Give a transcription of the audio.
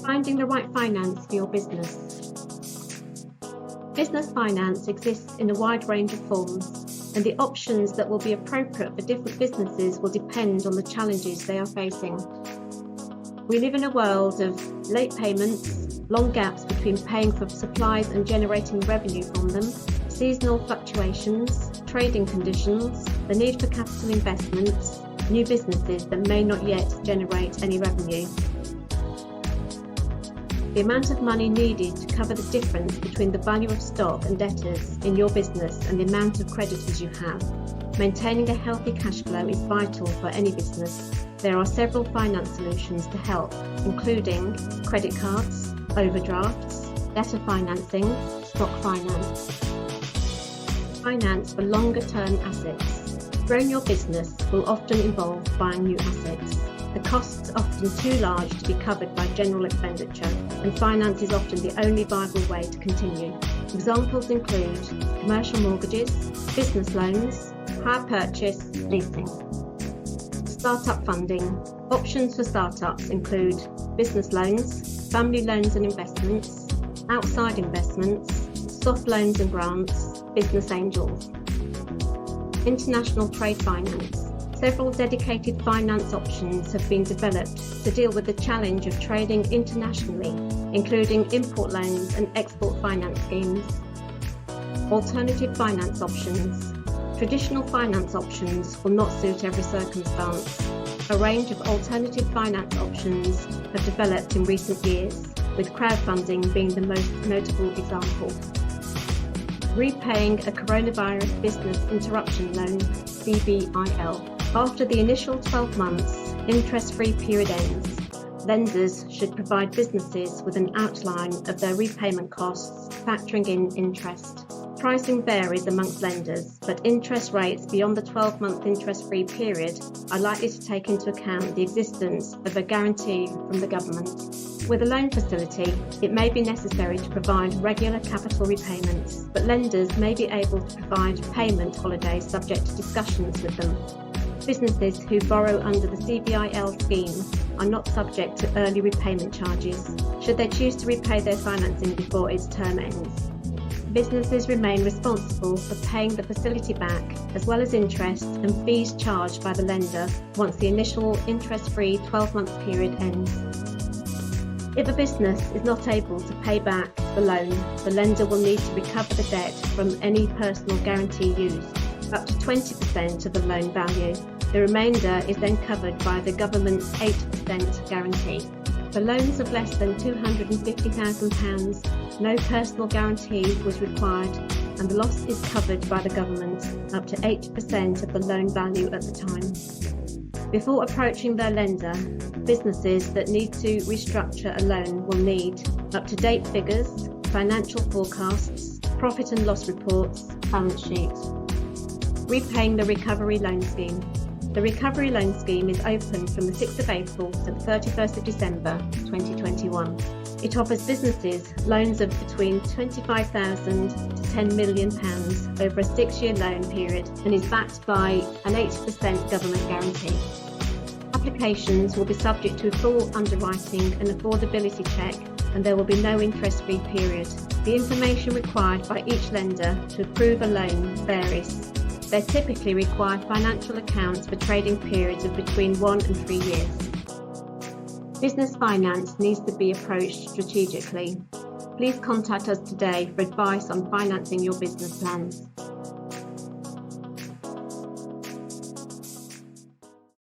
Finding the right finance for your business. Business finance exists in a wide range of forms, and the options that will be appropriate for different businesses will depend on the challenges they are facing. We live in a world of late payments, long gaps between paying for supplies and generating revenue from them, seasonal fluctuations, trading conditions, the need for capital investments, new businesses that may not yet generate any revenue. The amount of money needed to cover the difference between the value of stock and debtors in your business and the amount of creditors you have. Maintaining a healthy cash flow is vital for any business. There are several finance solutions to help, including credit cards, overdrafts, debtor financing, stock finance. Finance for longer-term assets. Growing your business will often involve buying new assets. The costs are often too large to be covered by general expenditure, and finance is often the only viable way to continue. Examples include commercial mortgages, business loans, hire purchase, leasing. Startup funding. Options for startups include business loans, family loans and investments, outside investments, soft loans and grants, business angels. International trade finance. Several dedicated finance options have been developed to deal with the challenge of trading internationally, including import loans and export finance schemes. Alternative finance options. Traditional finance options will not suit every circumstance. A range of alternative finance options have developed in recent years, with crowdfunding being the most notable example. Repaying a coronavirus business interruption loan, CBIL. After the initial 12 months interest-free period ends, lenders should provide businesses with an outline of their repayment costs, factoring in interest. Pricing varies amongst lenders, but interest rates beyond the 12-month interest-free period are likely to take into account the existence of a guarantee from the government. With a loan facility, it may be necessary to provide regular capital repayments, but lenders may be able to provide payment holidays subject to discussions with them. Businesses who borrow under the CBIL scheme are not subject to early repayment charges, should they choose to repay their financing before its term ends. Businesses remain responsible for paying the facility back, as well as interest and fees charged by the lender once the initial interest-free 12-month period ends. If a business is not able to pay back the loan, the lender will need to recover the debt from any personal guarantee used, up to 20% of the loan value. The remainder is then covered by the government's 8% guarantee. For loans of less than £250,000, no personal guarantee was required, and the loss is covered by the government up to 8% of the loan value at the time. Before approaching their lender, businesses that need to restructure a loan will need up-to-date figures, financial forecasts, profit and loss reports, balance sheets. Repaying the Recovery Loan Scheme. The Recovery Loan Scheme is open from the 6th of April to the 31st of December 2021. It offers businesses loans of between £25,000 to £10 million over a 6-year loan period and is backed by an 8% government guarantee. Applications will be subject to a full underwriting and affordability check, and there will be no interest-free period. The information required by each lender to approve a loan varies. They typically require financial accounts for trading periods of between 1 and 3 years. Business finance needs to be approached strategically. Please contact us today for advice on financing your business plans.